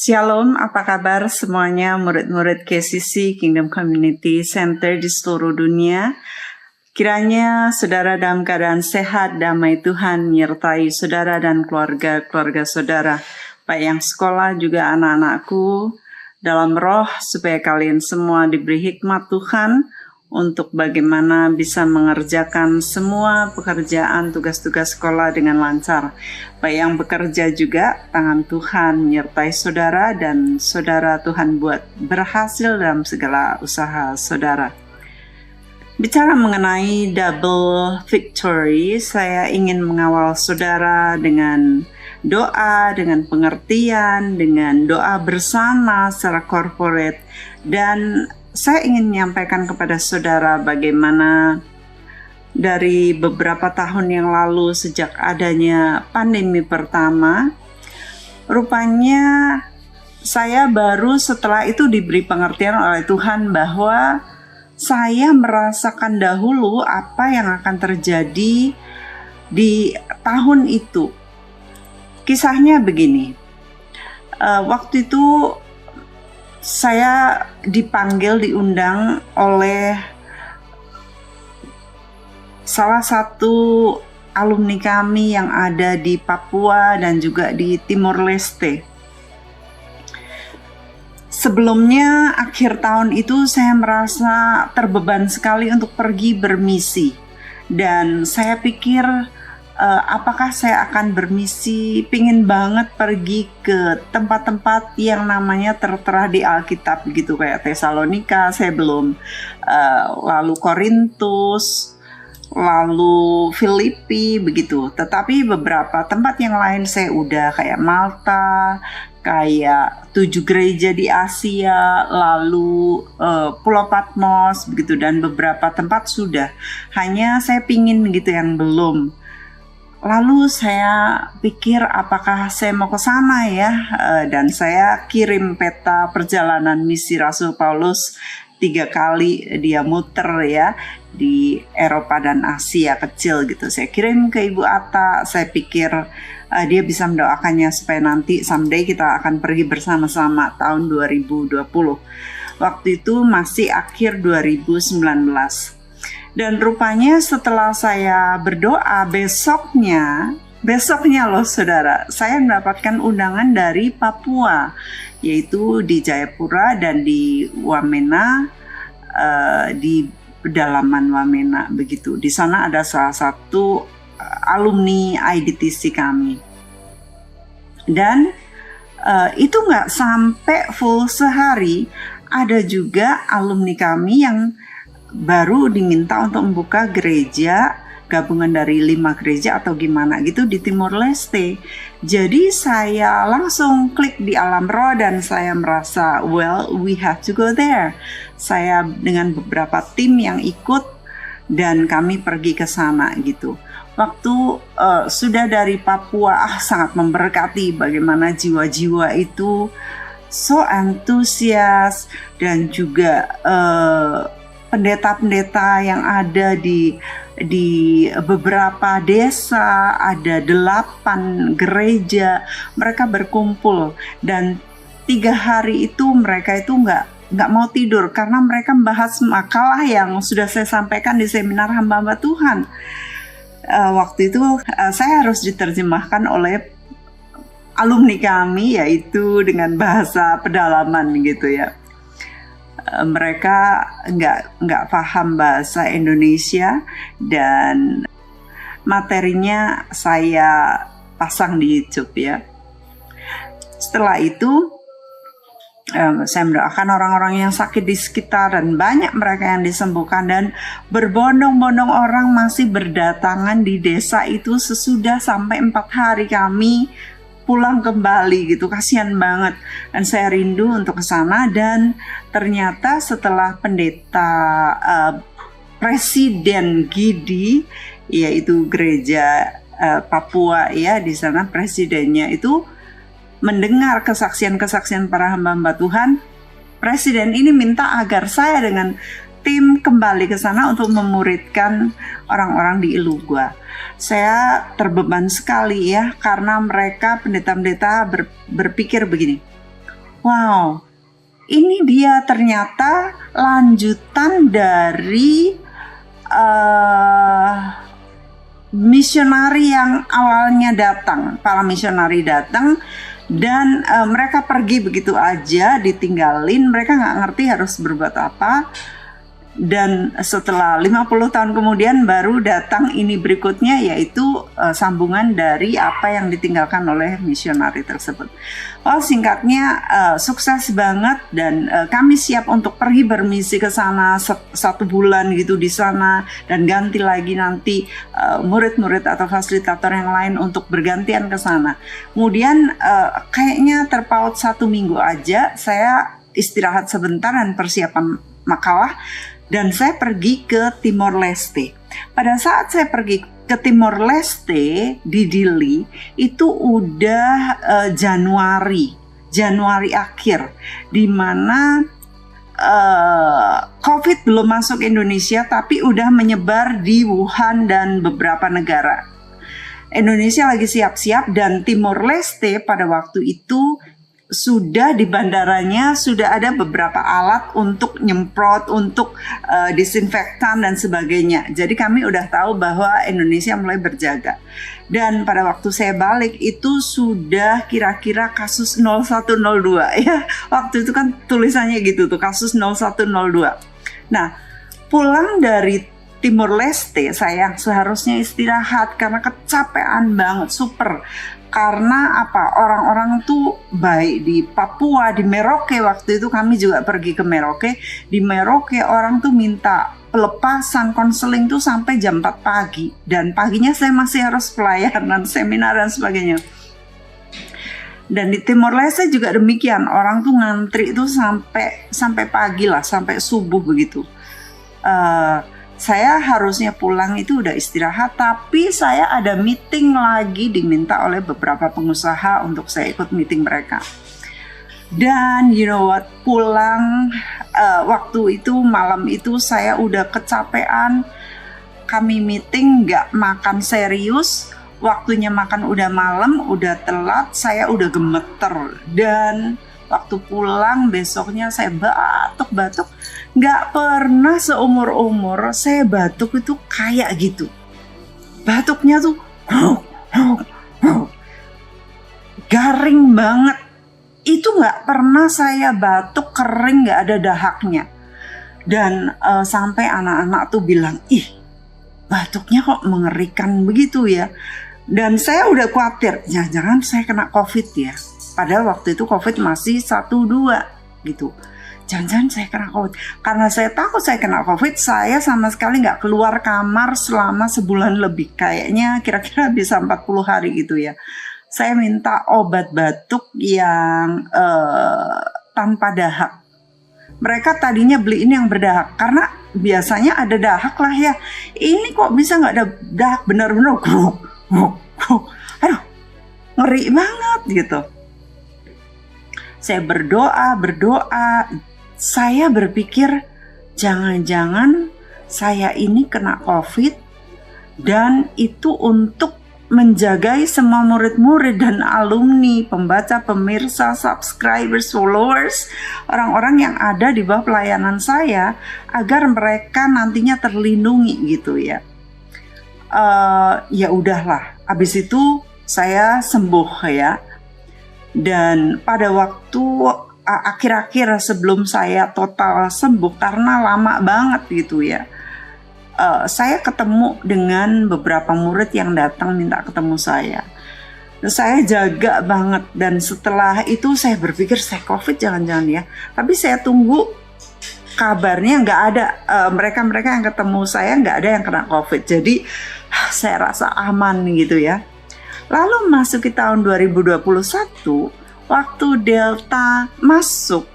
Shalom, apa kabar semuanya murid-murid KCC Kingdom Community Center di seluruh dunia. Kiranya saudara dalam keadaan sehat, damai Tuhan menyertai saudara dan keluarga saudara, baik yang sekolah juga anak-anakku, dalam roh supaya kalian semua diberi hikmat Tuhan untuk bagaimana bisa mengerjakan semua pekerjaan tugas-tugas sekolah dengan lancar. Baik yang bekerja juga, tangan Tuhan menyertai saudara dan saudara Tuhan buat berhasil dalam segala usaha saudara. Bicara mengenai double victory, saya ingin mengawal saudara dengan doa, dengan pengertian, dengan doa bersama secara corporate, dan saya ingin menyampaikan kepada saudara bagaimana dari beberapa tahun yang lalu sejak adanya pandemi pertama, rupanya saya baru setelah itu diberi pengertian oleh Tuhan bahwa saya merasakan dahulu apa yang akan terjadi di tahun itu. Kisahnya begini, waktu itu saya diundang oleh salah satu alumni kami yang ada di Papua dan juga di Timor Leste. Sebelumnya akhir tahun itu saya merasa terbeban sekali untuk pergi bermisi, dan saya pikir apakah saya akan bermisi, pingin banget pergi ke tempat-tempat yang namanya tertera di Alkitab gitu, kayak Tesalonika, saya belum, lalu Korintus, lalu Filipi begitu. Tetapi beberapa tempat yang lain saya udah, kayak Malta, kayak 7 gereja di Asia, lalu Pulau Patmos begitu, dan beberapa tempat sudah. Hanya saya pingin gitu yang belum. Lalu saya pikir apakah saya mau ke sana ya, dan saya kirim peta perjalanan misi Rasul Paulus 3 kali dia muter ya di Eropa dan Asia kecil gitu. Saya kirim ke Ibu Atta, saya pikir dia bisa mendoakannya supaya nanti someday kita akan pergi bersama-sama tahun 2020. Waktu itu masih akhir 2019. Dan rupanya setelah saya berdoa besoknya loh saudara, saya mendapatkan undangan dari Papua, yaitu di Jayapura dan di Wamena, di pedalaman Wamena begitu. Di sana ada salah satu alumni IDTC kami. Dan itu nggak sampai full sehari, ada juga alumni kami yang baru diminta untuk membuka gereja gabungan dari 5 gereja atau gimana gitu di Timor Leste. Jadi saya langsung klik di alam roh dan saya merasa well, we have to go there. Saya dengan beberapa tim yang ikut dan kami pergi ke sana gitu. Waktu sudah dari Papua, sangat memberkati bagaimana jiwa-jiwa itu so antusias, dan juga pendeta-pendeta yang ada di beberapa desa, ada 8 gereja, mereka berkumpul, dan 3 hari itu mereka itu nggak mau tidur karena mereka membahas makalah yang sudah saya sampaikan di seminar hamba-hamba Tuhan. Waktu itu saya harus diterjemahkan oleh alumni kami, yaitu dengan bahasa pedalaman gitu ya. Mereka nggak paham bahasa Indonesia, dan materinya saya pasang di YouTube ya. Setelah itu saya mendoakan orang-orang yang sakit di sekitar, dan banyak mereka yang disembuhkan, dan berbondong-bondong orang masih berdatangan di desa itu sesudah sampai 4 hari kami pulang kembali gitu. Kasihan banget, dan saya rindu untuk ke sana. Dan ternyata setelah pendeta Presiden Gidi, yaitu gereja Papua ya, di sana presidennya itu mendengar kesaksian-kesaksian para hamba-hamba Tuhan, presiden ini minta agar saya dengan tim kembali ke sana untuk memuridkan orang-orang di Ilugwa. Saya terbeban sekali ya, karena mereka pendeta-pendeta berpikir begini, wow, ini dia ternyata lanjutan dari misionari yang awalnya datang. Para misionari datang dan mereka pergi begitu aja, ditinggalin. Mereka nggak ngerti harus berbuat apa. Dan setelah 50 tahun kemudian baru datang ini berikutnya, yaitu sambungan dari apa yang ditinggalkan oleh misionari tersebut. Singkatnya sukses banget, dan kami siap untuk pergi bermisi ke sana 1 bulan gitu di sana, dan ganti lagi nanti murid-murid atau fasilitator yang lain untuk bergantian ke sana. Kemudian kayaknya terpaut 1 minggu aja, saya istirahat sebentar dan persiapan makalah. Dan saya pergi ke Timor Leste. Pada saat saya pergi ke Timor Leste di Dili, itu udah Januari akhir, di mana COVID belum masuk Indonesia, tapi udah menyebar di Wuhan dan beberapa negara. Indonesia lagi siap-siap, dan Timor Leste pada waktu itu sudah di bandaranya sudah ada beberapa alat untuk nyemprot, untuk disinfektan dan sebagainya. Jadi kami udah tahu bahwa Indonesia mulai berjaga. Dan pada waktu saya balik itu sudah kira-kira kasus 0102 ya. Waktu itu kan tulisannya gitu tuh, kasus 0102. Nah, pulang dari Timor Leste saya seharusnya istirahat karena kecapean banget, super. Karena apa? Orang-orang tuh baik di Papua, di Merauke, waktu itu kami juga pergi ke Merauke. Di Merauke orang tuh minta pelepasan konseling tuh sampai jam 4 pagi. Dan paginya saya masih harus pelayanan, seminar dan sebagainya. Dan di Timor Leste juga demikian, orang tuh ngantri itu sampai pagi lah, sampai subuh begitu. Saya harusnya pulang itu udah istirahat, tapi saya ada meeting lagi, diminta oleh beberapa pengusaha untuk saya ikut meeting mereka. Dan you know what, pulang waktu itu malam itu saya udah kecapean. Kami meeting nggak makan serius, waktunya makan udah malam, udah telat, saya udah gemeter. Dan waktu pulang besoknya saya batuk-batuk. Gak pernah seumur-umur saya batuk itu kayak gitu. Batuknya tuh garing banget. Itu gak pernah saya batuk kering gak ada dahaknya. Dan sampai anak-anak tuh bilang, ih batuknya kok mengerikan begitu ya. Dan saya udah khawatir, jangan-jangan saya kena COVID ya. Padahal waktu itu COVID masih 1-2 gitu. Jangan-jangan saya kena COVID. Karena saya takut saya kena COVID, saya sama sekali nggak keluar kamar selama sebulan lebih. Kayaknya kira-kira bisa 40 hari gitu ya. Saya minta obat batuk yang tanpa dahak. Mereka tadinya beliin yang berdahak. Karena biasanya ada dahak lah ya. Ini kok bisa nggak ada dahak benar-benar. Aduh, ngeri banget gitu. Saya berdoa. Saya berpikir jangan-jangan saya ini kena COVID dan itu untuk menjagai semua murid-murid dan alumni, pembaca, pemirsa, subscribers, followers, orang-orang yang ada di bawah pelayanan saya agar mereka nantinya terlindungi gitu ya. Ya udahlah, habis itu saya sembuh ya. Dan pada waktu akhir-akhir sebelum saya total sembuh, karena lama banget gitu ya, saya ketemu dengan beberapa murid yang datang minta ketemu saya. Saya jaga banget, dan setelah itu saya berpikir saya COVID jangan-jangan ya. Tapi saya tunggu kabarnya nggak ada, mereka-mereka yang ketemu saya nggak ada yang kena COVID. Jadi saya rasa aman gitu ya. Lalu masuk ke tahun 2021, waktu Delta masuk,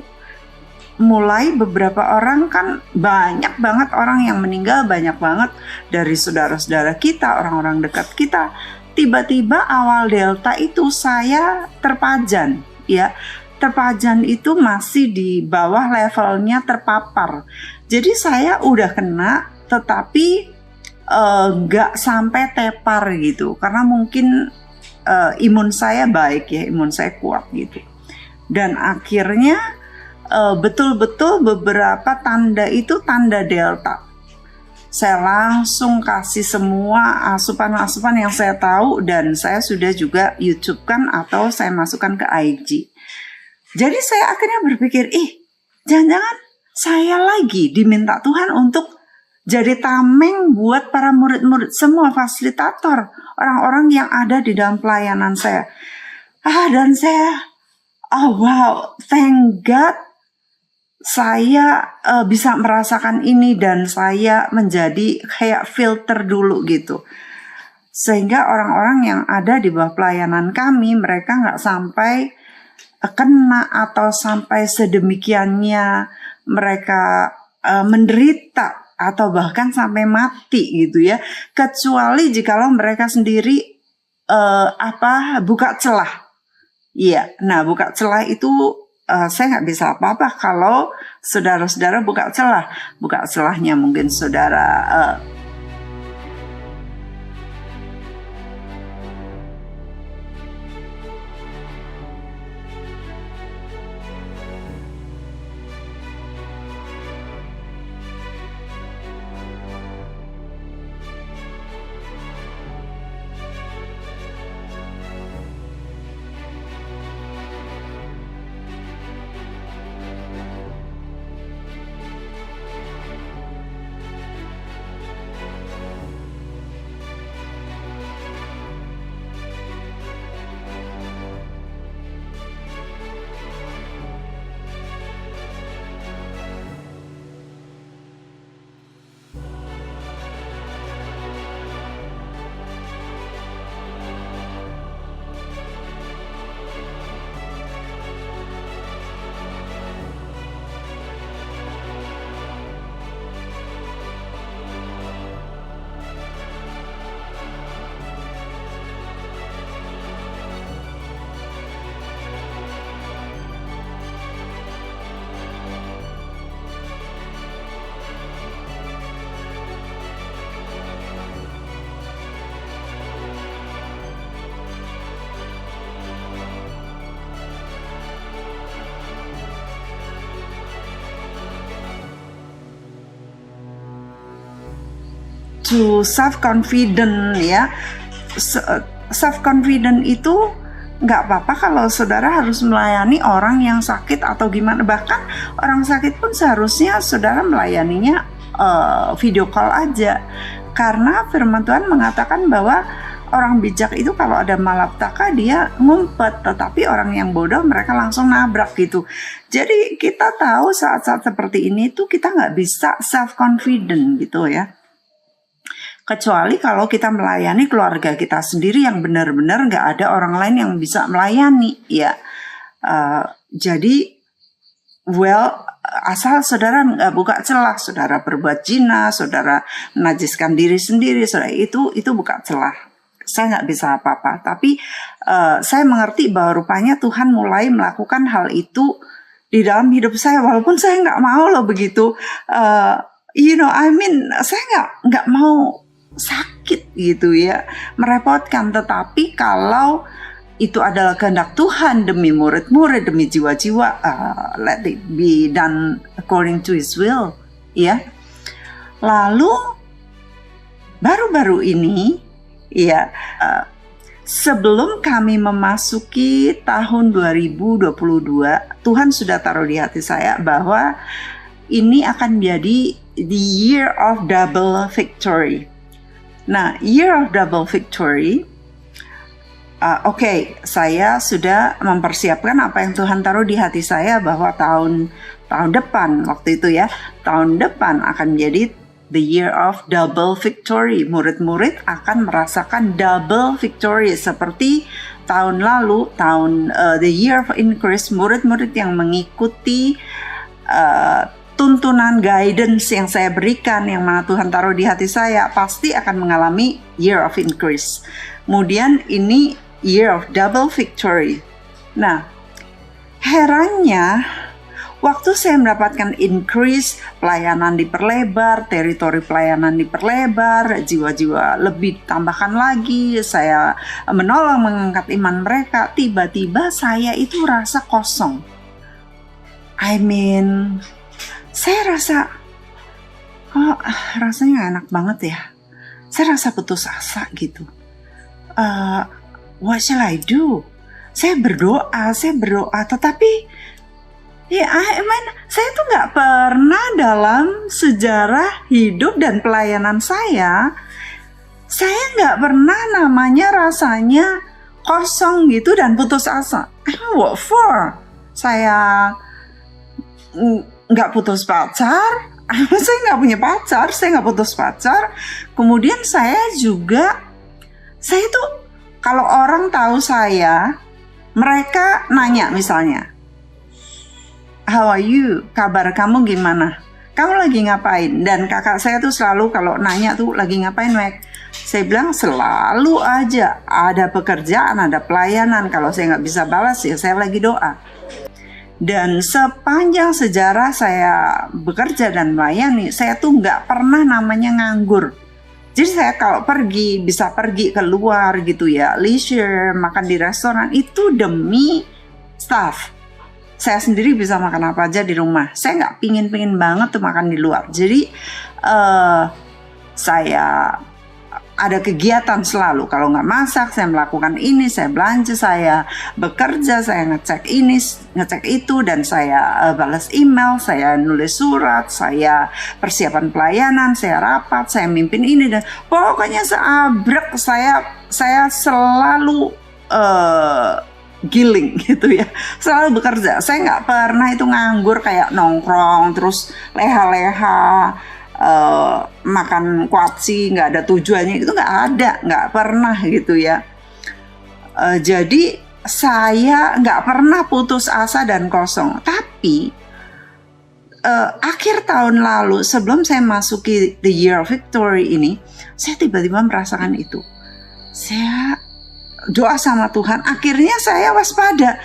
mulai beberapa orang kan banyak banget orang yang meninggal, banyak banget dari saudara-saudara kita, orang-orang dekat kita. Tiba-tiba awal Delta itu saya terpajan ya. Terpajan itu masih di bawah levelnya terpapar. Jadi saya udah kena tetapi gak sampai tepar gitu. Karena mungkin imun saya baik ya, imun saya kuat gitu. Dan akhirnya betul-betul beberapa tanda itu tanda delta. Saya langsung kasih semua asupan-asupan yang saya tahu, dan saya sudah juga YouTube-kan atau saya masukkan ke IG. Jadi saya akhirnya berpikir, jangan-jangan saya lagi diminta Tuhan untuk jadi tameng buat para murid-murid semua, fasilitator, orang-orang yang ada di dalam pelayanan saya. Dan saya, wow, thank God saya bisa merasakan ini, dan saya menjadi kayak filter dulu gitu. Sehingga orang-orang yang ada di bawah pelayanan kami, mereka nggak sampai kena atau sampai sedemikiannya mereka menderita atau bahkan sampai mati gitu ya, kecuali jikalau mereka sendiri buka celah. Iya, nah buka celah itu saya nggak bisa apa-apa kalau saudara-saudara buka celah. Buka celahnya mungkin saudara to self-confident ya. Self-confident itu nggak apa-apa kalau saudara harus melayani orang yang sakit atau gimana. Bahkan orang sakit pun seharusnya saudara melayaninya video call aja. Karena firman Tuhan mengatakan bahwa orang bijak itu kalau ada malapetaka dia ngumpet, tetapi orang yang bodoh mereka langsung nabrak gitu. Jadi kita tahu saat-saat seperti ini tuh kita nggak bisa self-confident gitu ya. Kecuali kalau kita melayani keluarga kita sendiri yang benar-benar nggak ada orang lain yang bisa melayani ya. Jadi asal saudara nggak buka celah, saudara berbuat zina, saudara menajiskan diri sendiri, saudara itu buka celah. Saya nggak bisa apa-apa, tapi saya mengerti bahwa rupanya Tuhan mulai melakukan hal itu di dalam hidup saya, walaupun saya nggak mau loh begitu. Saya nggak mau sakit gitu ya, merepotkan. Tetapi kalau itu adalah kehendak Tuhan demi murid-murid, demi jiwa-jiwa, let it be done according to His will ya. Lalu baru-baru ini ya, sebelum kami memasuki tahun 2022, Tuhan sudah taruh di hati saya bahwa ini akan menjadi the year of double victory. Nah, year of double victory, saya sudah mempersiapkan apa yang Tuhan taruh di hati saya bahwa tahun depan, waktu itu ya, tahun depan akan menjadi the year of double victory. Murid-murid akan merasakan double victory seperti tahun lalu, the year of increase. Murid-murid yang mengikuti tuntunan guidance yang saya berikan, yang mana Tuhan taruh di hati saya, pasti akan mengalami year of increase. Kemudian ini year of double victory. Nah, herannya Waktu saya mendapatkan increase, pelayanan diperlebar, teritori pelayanan diperlebar, jiwa-jiwa lebih ditambahkan lagi, saya menolong mengangkat iman mereka, tiba-tiba saya itu rasa kosong. Saya rasa, rasanya enak banget ya. Saya rasa putus asa gitu. What shall I do? Saya berdoa, tetapi saya tuh gak pernah dalam sejarah hidup dan pelayanan saya gak pernah namanya rasanya kosong gitu dan putus asa. What for? Saya gak putus pacar, saya gak punya pacar, saya gak putus pacar. Kemudian saya tuh kalau orang tahu saya, mereka nanya misalnya, how are you? Kabar kamu gimana? Kamu lagi ngapain? Dan kakak saya tuh selalu kalau nanya tuh lagi ngapain, Meg? Saya bilang selalu aja ada pekerjaan, ada pelayanan. Kalau saya nggak bisa balas ya saya lagi doa. Dan sepanjang sejarah saya bekerja dan melayani, saya tuh nggak pernah namanya nganggur. Jadi saya kalau bisa pergi keluar gitu ya, leisure, makan di restoran, itu demi staff. Saya sendiri bisa makan apa aja di rumah. Saya nggak pingin banget tuh makan di luar. Jadi saya ada kegiatan selalu. Kalau nggak masak, saya melakukan ini, saya belanja, saya bekerja, saya ngecek ini, ngecek itu, dan saya balas email, saya nulis surat, saya persiapan pelayanan, saya rapat, saya mimpin ini, dan pokoknya seabrek saya selalu giling gitu ya, selalu bekerja. Saya nggak pernah itu nganggur kayak nongkrong terus leha-leha makan kuatsi nggak ada tujuannya, itu nggak pernah gitu ya. Jadi saya nggak pernah putus asa dan kosong. Tapi akhir tahun lalu sebelum saya masuki the year of victory ini, saya tiba-tiba merasakan itu. Saya doa sama Tuhan, akhirnya saya waspada.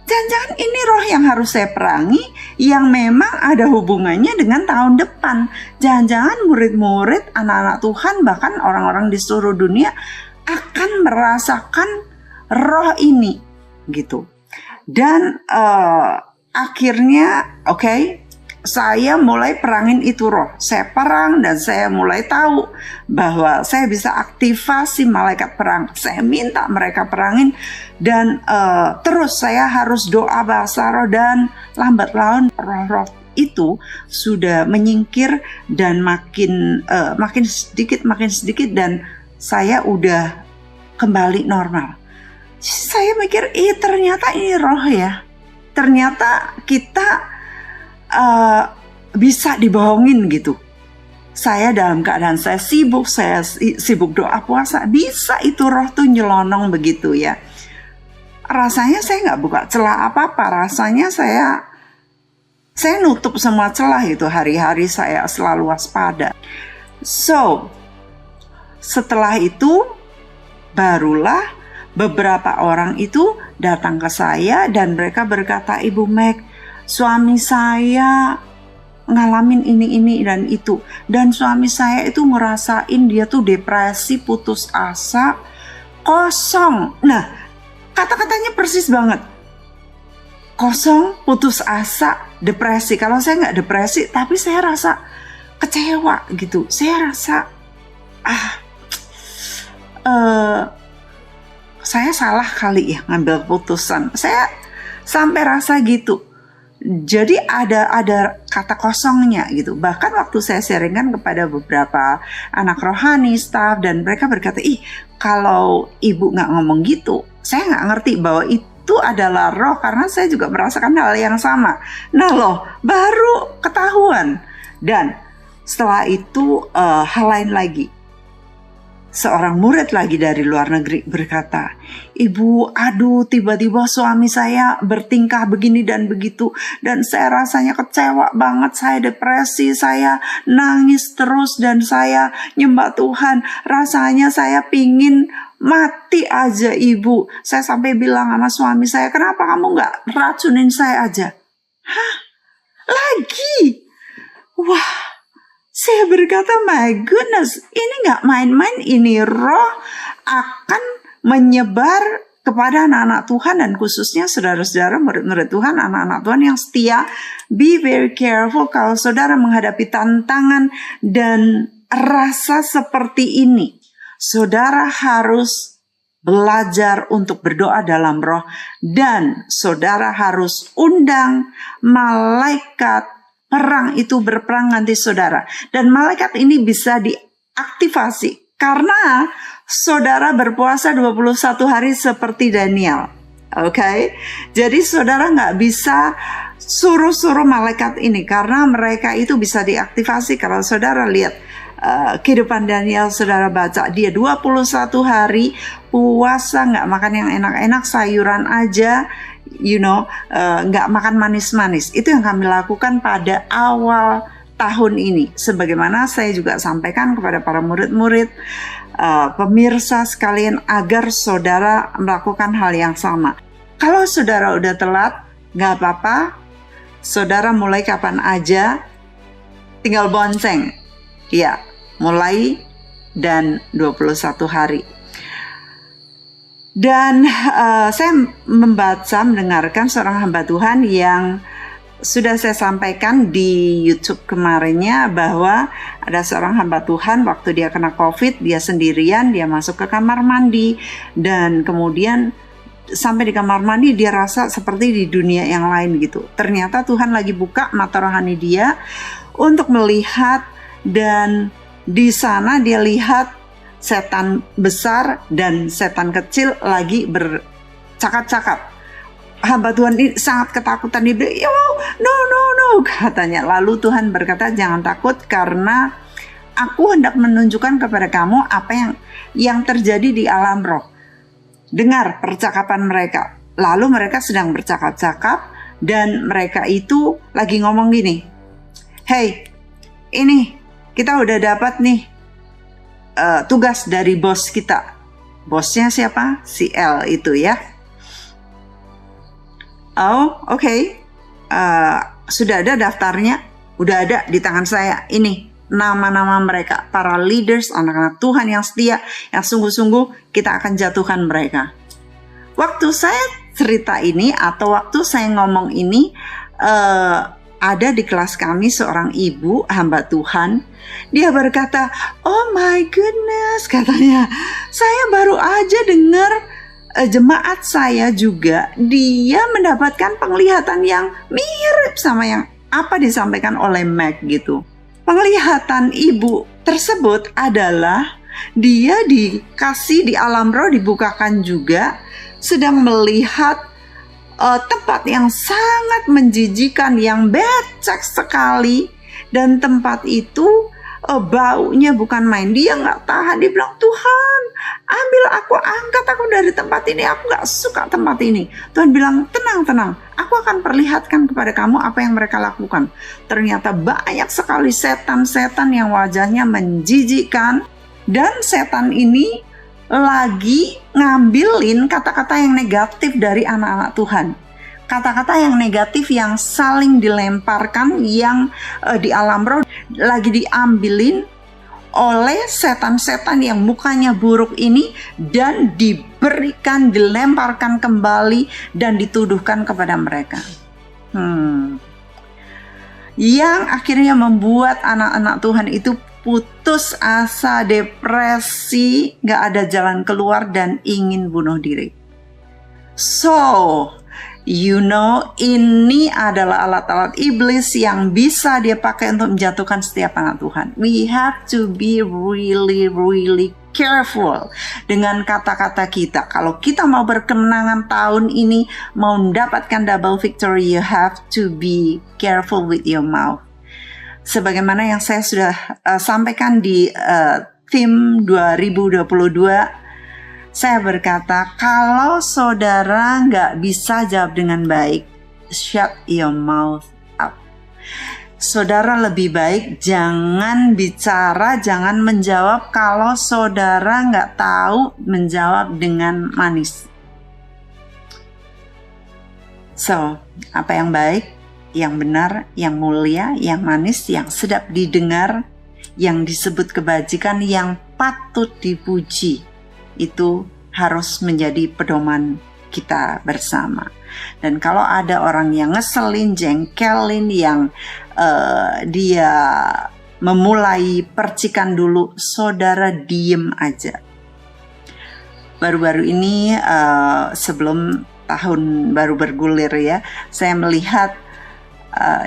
Jangan-jangan ini roh yang harus saya perangi, yang memang ada hubungannya dengan tahun depan. Jangan-jangan murid-murid, anak-anak Tuhan, bahkan orang-orang di seluruh dunia akan merasakan roh ini gitu. Dan akhirnya saya mulai perangin itu roh. Saya perang dan saya mulai tahu bahwa saya bisa aktivasi malaikat perang. Saya minta mereka perangin dan terus saya harus doa bahasa roh, dan lambat laun roh-roh itu sudah menyingkir dan makin sedikit dan saya udah kembali normal. Saya mikir, ternyata ini roh ya. Ternyata kita bisa dibohongin gitu. Saya dalam keadaan saya sibuk doa puasa, bisa itu roh tuh nyelonong begitu ya. Rasanya saya nggak buka celah apa-apa, rasanya saya nutup semua celah itu. Hari-hari saya selalu waspada. So, setelah itu barulah beberapa orang itu datang ke saya dan mereka berkata, Ibu Meg, suami saya ngalamin ini dan itu, dan suami saya itu ngerasain dia tuh depresi, putus asa, kosong. Nah, kata-katanya persis banget, kosong, putus asa, depresi. Kalau saya nggak depresi, tapi saya rasa kecewa gitu. Saya rasa saya salah kali ya ngambil keputusan. Saya sampai rasa gitu. Jadi ada kata kosongnya gitu. Bahkan waktu saya sharingkan kepada beberapa anak rohani, staff, dan mereka berkata, kalau ibu nggak ngomong gitu, saya nggak ngerti bahwa itu adalah roh, karena saya juga merasakan hal yang sama. Nah loh, baru ketahuan. Dan setelah itu hal lain lagi. Seorang murid lagi dari luar negeri berkata, Ibu, tiba-tiba suami saya bertingkah begini dan begitu, dan saya rasanya kecewa banget, saya depresi, saya nangis terus, dan saya nyembah Tuhan, rasanya saya pingin mati aja Ibu. Saya sampai bilang sama suami saya, kenapa kamu gak racunin saya aja? lagi. Wah, saya berkata, my goodness, ini gak main-main, ini roh akan menyebar kepada anak-anak Tuhan dan khususnya saudara-saudara murid-murid Tuhan, anak-anak Tuhan yang setia. Be very careful kalau saudara menghadapi tantangan dan rasa seperti ini. Saudara harus belajar untuk berdoa dalam roh dan saudara harus undang malaikat perang itu berperang nanti saudara. Dan malaikat ini bisa diaktifasi karena saudara berpuasa 21 hari seperti Daniel. Oke, jadi saudara nggak bisa suruh-suruh malaikat ini karena mereka itu bisa diaktifasi. Kalau saudara lihat kehidupan Daniel, saudara baca, dia 21 hari puasa, nggak makan yang enak-enak, sayuran aja, nggak makan manis-manis. Itu yang kami lakukan pada awal tahun ini. Sebagaimana saya juga sampaikan kepada para murid-murid, pemirsa sekalian, agar saudara melakukan hal yang sama. Kalau saudara udah telat, nggak apa-apa, saudara mulai kapan aja, tinggal bonceng. Ya, mulai dan 21 hari. Dan saya mendengarkan seorang hamba Tuhan yang sudah saya sampaikan di YouTube kemarinnya, bahwa ada seorang hamba Tuhan waktu dia kena COVID, dia sendirian, dia masuk ke kamar mandi dan kemudian sampai di kamar mandi dia rasa seperti di dunia yang lain gitu. Ternyata Tuhan lagi buka mata rohani dia untuk melihat, dan di sana dia lihat setan besar dan setan kecil lagi bercakap-cakap. Hamba Tuhan ini sangat ketakutan, dia bilang, no, katanya. Lalu Tuhan berkata, jangan takut karena aku hendak menunjukkan kepada kamu apa yang terjadi di alam roh. Dengar percakapan mereka. Lalu mereka sedang bercakap-cakap dan mereka itu lagi ngomong gini, hey, ini kita udah dapat nih tugas dari bos kita. Bosnya siapa? Si L itu ya. Oh, oke. Sudah ada daftarnya, udah ada di tangan saya. Ini nama-nama mereka, para leaders, anak-anak Tuhan yang setia, yang sungguh-sungguh kita akan jatuhkan mereka. Waktu saya cerita ini atau waktu saya ngomong ini, ada di kelas kami seorang ibu hamba Tuhan. Dia berkata, oh my goodness, katanya, saya baru aja dengar jemaat saya juga, dia mendapatkan penglihatan yang mirip sama yang apa disampaikan oleh Mac gitu. Penglihatan ibu tersebut adalah dia dikasih di alam roh, dibukakan juga, sedang melihat tempat yang sangat menjijikan, yang becek sekali, dan tempat itu baunya bukan main. Dia nggak tahan, dia bilang, Tuhan, ambil aku, angkat aku dari tempat ini, aku nggak suka tempat ini. Tuhan bilang, tenang, aku akan perlihatkan kepada kamu apa yang mereka lakukan. Ternyata banyak sekali setan-setan yang wajahnya menjijikkan, dan setan ini lagi ngambilin kata-kata yang negatif dari anak-anak Tuhan. Kata-kata yang negatif yang saling dilemparkan, yang di alam roh lagi diambilin oleh setan-setan yang mukanya buruk ini, dan dilemparkan kembali dan dituduhkan kepada mereka. Yang akhirnya membuat anak-anak Tuhan itu putus asa, depresi, gak ada jalan keluar dan ingin bunuh diri. So, ini adalah alat-alat iblis yang bisa dia pakai untuk menjatuhkan setiap anak Tuhan. We have to be really, really careful dengan kata-kata kita. Kalau kita mau berkemenangan tahun ini, mau mendapatkan double victory, you have to be careful with your mouth. Sebagaimana yang saya sudah sampaikan di theme 2022, saya berkata, kalau saudara nggak bisa jawab dengan baik, shut your mouth up. Saudara lebih baik jangan bicara, jangan menjawab kalau saudara nggak tahu menjawab dengan manis. So, apa yang baik? yang benar, yang mulia, yang manis, yang sedap didengar, yang disebut kebajikan, yang patut dipuji. Itu harus menjadi pedoman kita bersama. Dan kalau ada orang yang ngeselin, jengkelin, yang dia memulai percikan dulu, saudara diem aja. Baru-baru ini sebelum tahun baru bergulir ya, saya melihat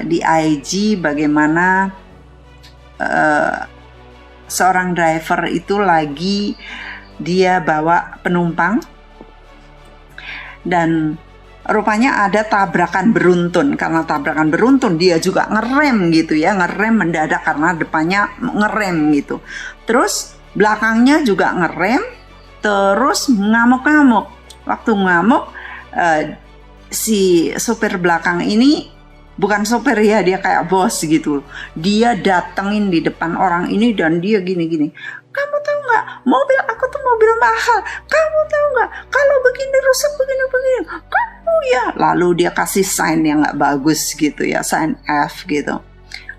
di IG bagaimana seorang driver itu lagi dia bawa penumpang dan rupanya ada tabrakan beruntun. Karena tabrakan beruntun dia juga ngerem gitu ya, ngerem mendadak karena depannya ngerem gitu. Terus belakangnya juga ngerem, terus ngamuk-ngamuk. Waktu ngamuk si sopir belakang ini bukan sopir ya, dia kayak bos gitu. Dia datengin di depan orang ini dan dia gini-gini. Kamu tahu nggak, mobil aku tuh mobil mahal. Kamu tahu nggak, kalau begini rusak begini-begini. Kamu ya. Lalu dia kasih sign yang nggak bagus gitu ya, sign F gitu.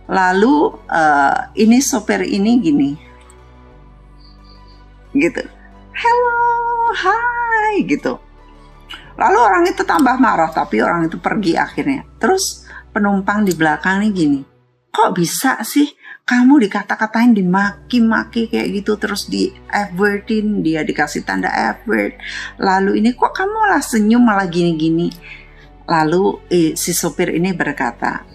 Lalu ini sopir ini gini, gitu. Hello, hi gitu. Lalu orang itu tambah marah, tapi orang itu pergi akhirnya. Terus penumpang di belakang nih gini, kok bisa sih kamu dikata-katain, dimaki-maki kayak gitu, terus di F-wordin, dia dikasih tanda F-word. Lalu ini kok kamu malah senyum, malah gini-gini. Lalu si sopir ini berkata,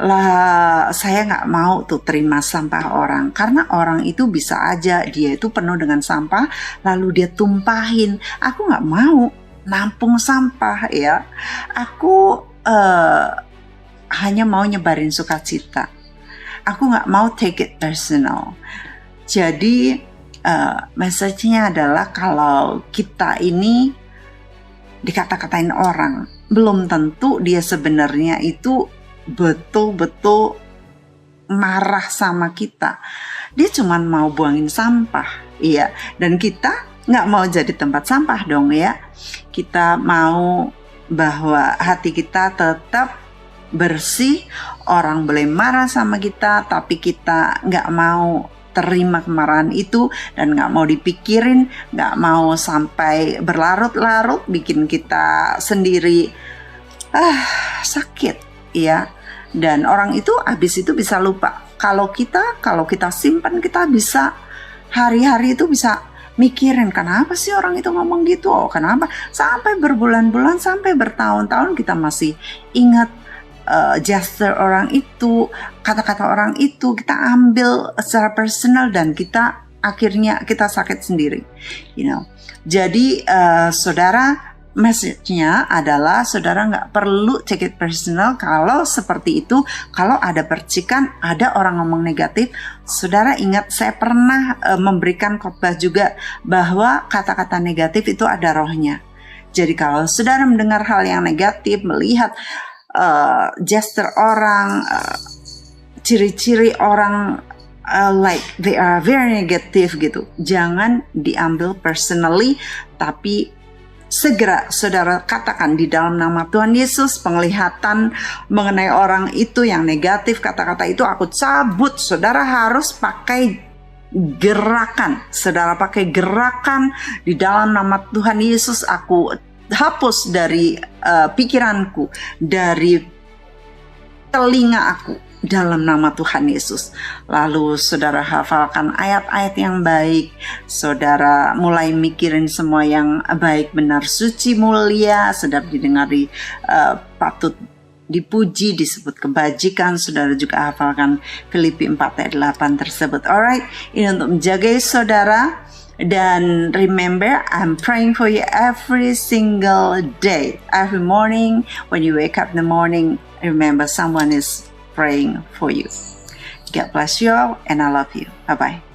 lah saya nggak mau tuh terima sampah orang, karena orang itu bisa aja dia itu penuh dengan sampah lalu dia tumpahin. Aku nggak mau nampung sampah ya, aku hanya mau nyebarin sukacita. Aku nggak mau take it personal. Jadi message-nya adalah kalau kita ini dikata-katain orang, belum tentu dia sebenarnya itu betul-betul marah sama kita. Dia cuma mau buangin sampah, iya. Dan kita nggak mau jadi tempat sampah dong ya. Kita mau bahwa hati kita tetap bersih. Orang boleh marah sama kita, tapi kita nggak mau terima kemarahan itu dan nggak mau dipikirin, nggak mau sampai berlarut-larut bikin kita sendiri sakit. Iya, dan orang itu habis itu bisa lupa. Kalau kita simpan, kita bisa hari-hari itu bisa mikirin kenapa sih orang itu ngomong gitu, kenapa, sampai berbulan-bulan, sampai bertahun-tahun kita masih ingat gesture orang itu, kata-kata orang itu, kita ambil secara personal dan kita akhirnya kita sakit sendiri, you know. Jadi saudara, message-nya adalah saudara nggak perlu take it personal. Kalau seperti itu, kalau ada percikan, ada orang ngomong negatif, saudara ingat saya pernah memberikan khotbah juga bahwa kata-kata negatif itu ada rohnya. Jadi kalau saudara mendengar hal yang negatif, melihat gesture orang, ciri-ciri orang like they are very negative gitu, jangan diambil personally, tapi segera saudara katakan di dalam nama Tuhan Yesus, penglihatan mengenai orang itu yang negatif, kata-kata itu aku cabut. Saudara harus pakai gerakan, saudara pakai gerakan di dalam nama Tuhan Yesus. Aku hapus dari pikiranku, dari telinga aku, dalam nama Tuhan Yesus. Lalu saudara hafalkan ayat-ayat yang baik, saudara mulai mikirin semua yang baik, benar, suci, mulia, sedap didengari, patut dipuji, disebut kebajikan. Saudara juga hafalkan Filipi 4 ayat 8 tersebut. Alright, ini untuk menjaga saudara. Dan remember, I'm praying for you every single day, every morning. When you wake up in the morning, remember someone is praying for you. God bless you all, and I love you. Bye-bye.